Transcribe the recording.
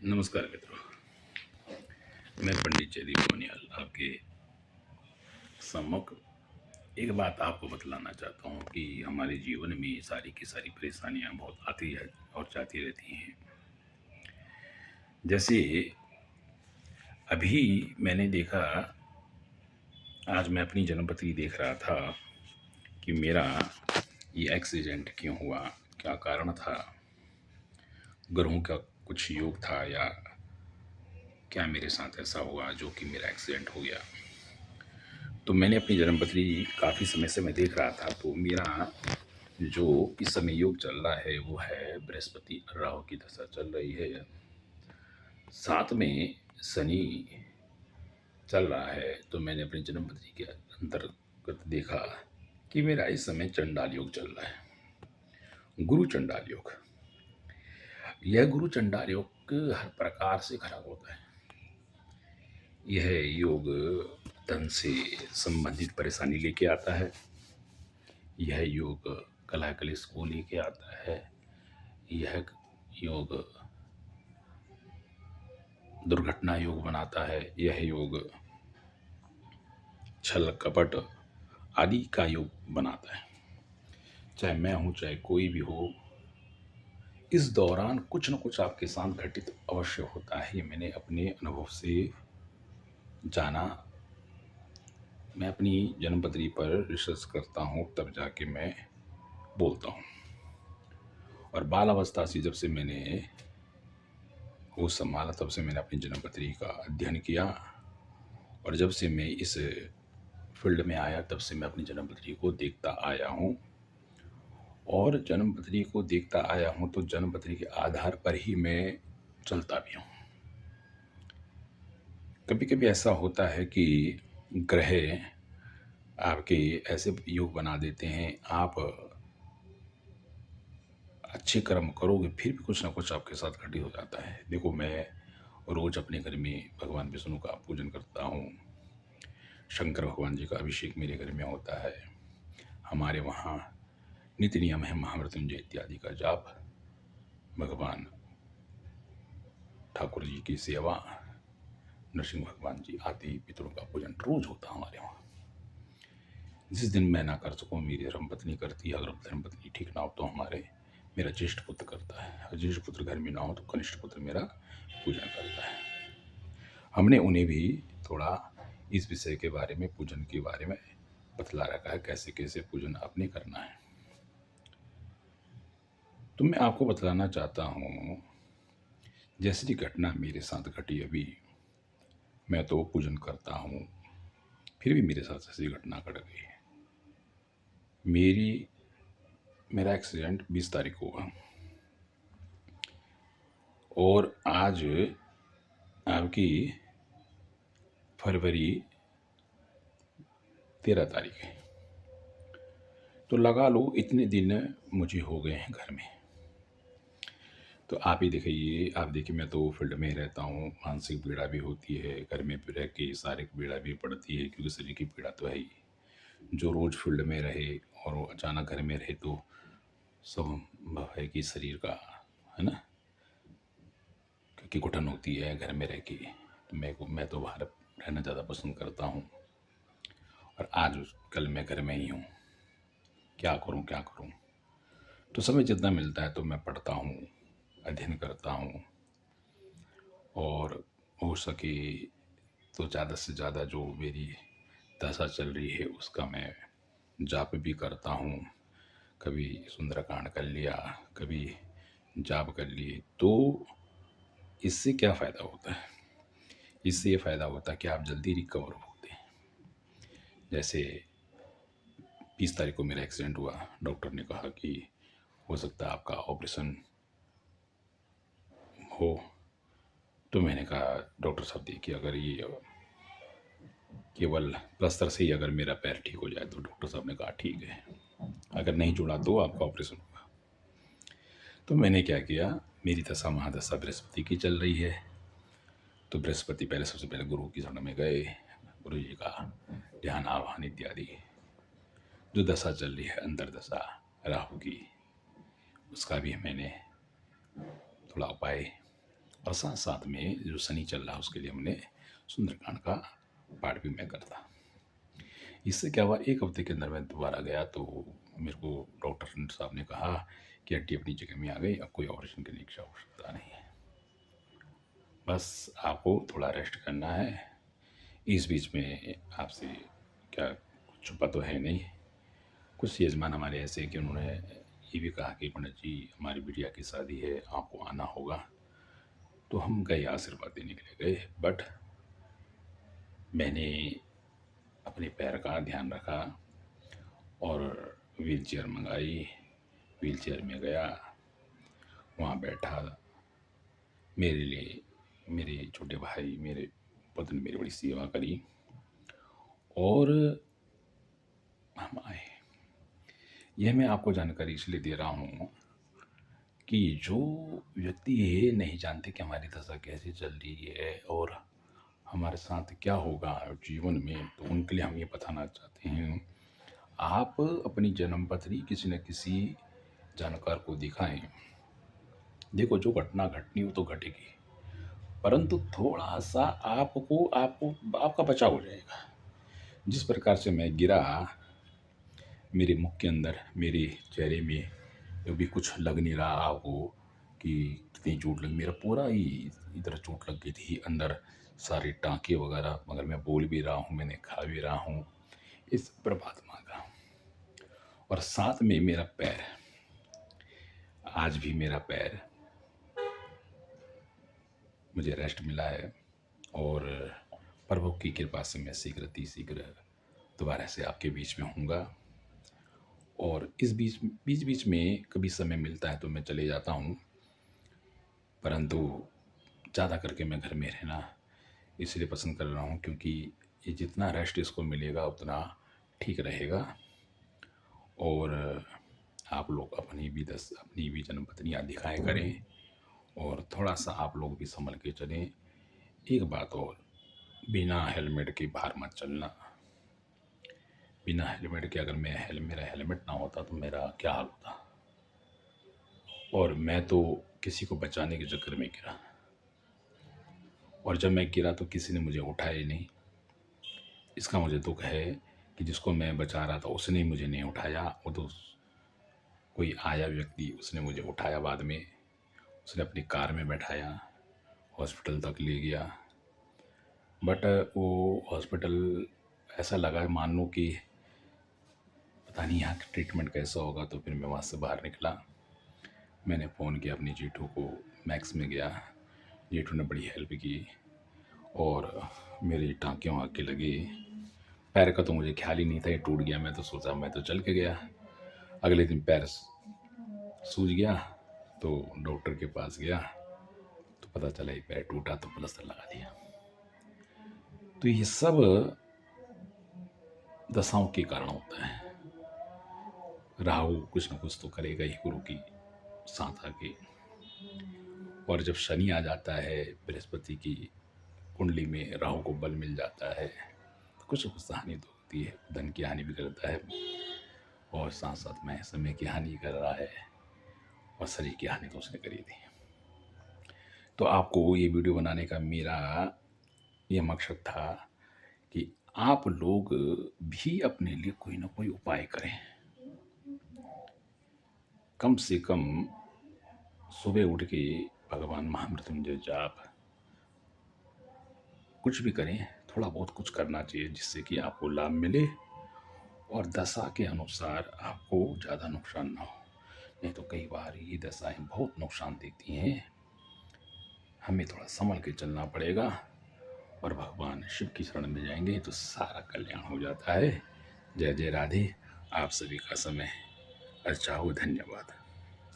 नमस्कार मित्रों। मैं पंडित जयदीप सोनियाल आपके सम्मुख एक बात आपको बतलाना चाहता हूँ कि हमारे जीवन में सारी की सारी परेशानियाँ बहुत आती है और जाती रहती हैं। जैसे अभी मैंने देखा, आज मैं अपनी जन्मपत्री देख रहा था कि मेरा ये एक्सीडेंट क्यों हुआ, क्या कारण था, ग्रहों का कुछ योग था या क्या मेरे साथ ऐसा हुआ जो कि मेरा एक्सीडेंट हो गया। तो मैंने अपनी जन्मपत्री काफ़ी समय से मैं देख रहा था, तो मेरा जो इस समय योग चल रहा है वो है बृहस्पति राहु की दशा चल रही है, साथ में शनि चल रहा है। तो मैंने अपनी जन्मपत्री के अंतर्गत देखा कि मेरा इस समय चंडाल योग चल रहा है, गुरु चंडाल योग। यह गुरु चंडाल योग हर प्रकार से खराब होता है। यह योग धन से संबंधित परेशानी लेके आता है। यह योग कलह कलेश को लेके आता है। यह योग दुर्घटना योग बनाता है। यह योग छल कपट आदि का योग बनाता है। चाहे मैं हूं चाहे कोई भी हो, इस दौरान कुछ न कुछ आपके साथ घटित अवश्य होता है। ये मैंने अपने अनुभव से जाना। मैं अपनी जन्मपत्री पर रिसर्च करता हूँ तब जाके मैं बोलता हूँ। और बाल अवस्था से जब से मैंने वो संभाला तब से मैंने अपनी जन्मपत्री का अध्ययन किया, और जब से मैं इस फील्ड में आया तब से मैं अपनी जन्मपत्री को देखता आया हूँ। और जन्मपत्री को देखता आया हूँ तो जन्मपत्री के आधार पर ही मैं चलता भी हूँ। कभी कभी ऐसा होता है कि ग्रह आपके ऐसे योग बना देते हैं, आप अच्छे कर्म करोगे फिर भी कुछ ना कुछ आपके साथ घटित हो जाता है। देखो, मैं रोज अपने घर में भगवान विष्णु का पूजन करता हूँ। शंकर भगवान जी का अभिषेक मेरे घर में होता है। हमारे वहाँ नित्य नियम है महामृत्युंजय इत्यादि का जाप, भगवान ठाकुर जी की सेवा, नरसिंह भगवान जी आदि पितरों का पूजन रोज होता है हमारे वहाँ। जिस दिन मैं ना कर सकूँ मेरी धर्मपत्नी करती है। अगर धर्मपत्नी ठीक ना हो तो मेरा ज्येष्ठ पुत्र करता है। और ज्येष्ठ पुत्र घर में ना हो तो कनिष्ठ पुत्र मेरा पूजन करता है। हमने उन्हें भी थोड़ा इस विषय के बारे में, पूजन के बारे में बतला रखा है, कैसे कैसे पूजन आपने करना है। तो मैं आपको बतलाना चाहता हूँ, जैसी घटना मेरे साथ घटी अभी, मैं तो पूजन करता हूँ फिर भी मेरे साथ ऐसी घटना घट गई है। मेरा एक्सीडेंट 20 तारीख को हुआ और आज आपकी फरवरी 13 तारीख है। तो लगा लो इतने दिन मुझे हो गए हैं घर में। तो आप ही देखिए, आप देखिए, मैं तो फील्ड में ही रहता हूँ, मानसिक पीड़ा भी होती है, घर में रह के शारीरिक पीड़ा भी पड़ती है, क्योंकि शरीर की पीड़ा तो है ही। जो रोज फील्ड में रहे और वो अचानक घर में रहे तो संभव है कि शरीर का, है ना, क्योंकि घुटन होती है घर में रह के। तो मैं तो बाहर रहना ज़्यादा पसंद करता हूँ, और आज कल मैं घर में ही हूँ। क्या करूँ क्या करूँ। तो समय जितना मिलता है तो मैं पढ़ता हूँ, अध्ययन करता हूँ, और हो सके तो ज़्यादा से ज़्यादा जो मेरी दशा चल रही है उसका मैं जाप भी करता हूँ। कभी सुंदरकांड कर लिया, कभी जाप कर लिए। तो इससे क्या फ़ायदा होता है? इससे ये फ़ायदा होता है कि आप जल्दी रिकवर होते हैं। जैसे 20 तारीख को मेरा एक्सीडेंट हुआ, डॉक्टर ने कहा कि हो सकता है आपका ऑपरेशन हो। तो मैंने कहा डॉक्टर साहब देखिए, अगर ये केवल प्लस्तर से ही अगर मेरा पैर ठीक हो जाए, तो डॉक्टर साहब ने कहा ठीक है, अगर नहीं जुड़ा तो आपका ऑपरेशन होगा। तो मैंने क्या किया, मेरी दशा महादशा बृहस्पति की चल रही है। तो बृहस्पति पहले, सबसे पहले गुरु की शरण में गए, गुरु जी का ध्यान आह्वान इत्यादि। जो दशा चल रही है अंतर दशा राहु की, उसका भी मैंने थोड़ा उपाय और साथ साथ में जो शनि चल रहा है उसके लिए हमने सुंदरकांड का पाठ भी मैं करता। इससे क्या हुआ, 1 हफ्ते के अंदर मैं दोबारा गया तो मेरे को डॉक्टर साहब ने कहा कि हड्डी अपनी जगह में आ गई, अब कोई ऑपरेशन करने की आवश्यकता नहीं है, बस आपको थोड़ा रेस्ट करना है। इस बीच में आपसे क्या कुछ छुपा तो है नहीं, कुछ यजमान हमारे ऐसे हैं कि उन्होंने ये भी कहा कि पंडित जी हमारी बिटिया की शादी है, आपको आना होगा। तो हम गए आशीर्वाद देने के लिए गए, बट मैंने अपने पैर का ध्यान रखा और व्हील चेयर मंगाई, व्हील चेयर में गया, वहाँ बैठा। मेरे लिए मेरे छोटे भाई, मेरे पत्नी मेरी बड़ी सेवा करी और हम आए। यह मैं आपको जानकारी इसलिए दे रहा हूँ कि जो व्यक्ति ये नहीं जानते कि हमारी दशा कैसे चल रही है और हमारे साथ क्या होगा जीवन में, तो उनके लिए हम ये बताना चाहते हैं, आप अपनी जन्म पत्री किसी न किसी जानकार को दिखाएं। देखो, जो घटना घटनी हो तो घटेगी, परंतु थोड़ा सा आपको आपको आपका बचाव हो जाएगा। जिस प्रकार से मैं गिरा, मेरे मुख के अंदर, मेरे चेहरे में अभी कुछ लग नहीं रहा आपको कि कितनी चोट लगी, मेरा पूरा ही इधर चोट लग गई थी अंदर, सारे टाँके वगैरह, मगर मैं बोल भी रहा हूँ, मैंने खा भी रहा हूँ इस परमात्मा का। और साथ में मेरा पैर, आज भी मेरा पैर, मुझे रेस्ट मिला है और प्रभु की कृपा से मैं शीघ्र दोबारा से आपके बीच में हूँगा। और इस बीच बीच में कभी समय मिलता है तो मैं चले जाता हूँ, परंतु ज़्यादा करके मैं घर में रहना इसलिए पसंद कर रहा हूँ क्योंकि ये जितना रेस्ट इसको मिलेगा उतना ठीक रहेगा। और आप लोग अपनी भी जन्मपत्नियाँ दिखाए करें और थोड़ा सा आप लोग भी संभल के चलें। एक बात और, बिना हेलमेट के बाहर मत चलना। बिना हेलमेट के, अगर मेरा हेलमेट ना होता तो मेरा क्या हाल होता। और मैं तो किसी को बचाने के चक्कर में गिरा, और जब मैं गिरा तो किसी ने मुझे उठाया ही नहीं। इसका मुझे दुख है कि जिसको मैं बचा रहा था उसने मुझे नहीं उठाया। वो तो कोई आया व्यक्ति, उसने मुझे उठाया बाद में, उसने अपनी कार में बैठाया, हॉस्पिटल तक ले गया। बट वो हॉस्पिटल ऐसा लगा मान लो कि पता नहीं यहाँ का ट्रीटमेंट कैसा होगा। तो फिर मैं वहाँ से बाहर निकला, मैंने फ़ोन किया अपनी जीठू को, मैक्स में गया, जीठू ने बड़ी हेल्प की और मेरी टाँके वाँके लगे। पैर का तो मुझे ख्याल ही नहीं था ये टूट गया, मैं तो सोचा मैं तो चल के गया। अगले दिन पैर सूज गया तो डॉक्टर के पास गया तो पता चला ये पैर टूटा, तो प्लास्टर लगा दिया। तो ये सब दशाओं के कारण होता है। राहु कुछ न कुछ तो करेगा ही गुरु की साथ आके। और जब शनि आ जाता है, बृहस्पति की कुंडली में राहु को बल मिल जाता है तो कुछ न कुछ हानि तो होती है। धन की हानि भी करता है और साथ साथ में समय की हानि कर रहा है और शरीर की हानि तो उसने करी थी। तो आपको ये वीडियो बनाने का मेरा ये मकसद था कि आप लोग भी अपने लिए कोई ना कोई उपाय करें। कम से कम सुबह उठ के भगवान महामृत्युंजय जाप, कुछ भी करें, थोड़ा बहुत कुछ करना चाहिए जिससे कि आपको लाभ मिले और दशा के अनुसार आपको ज़्यादा नुकसान ना हो। नहीं तो कई बार ये दशाएं बहुत नुकसान देती हैं, हमें थोड़ा संभल के चलना पड़ेगा और भगवान शिव की शरण में जाएंगे तो सारा कल्याण हो जाता है। जय जय राधे। आप सभी का समय अच्छा हो। धन्यवाद।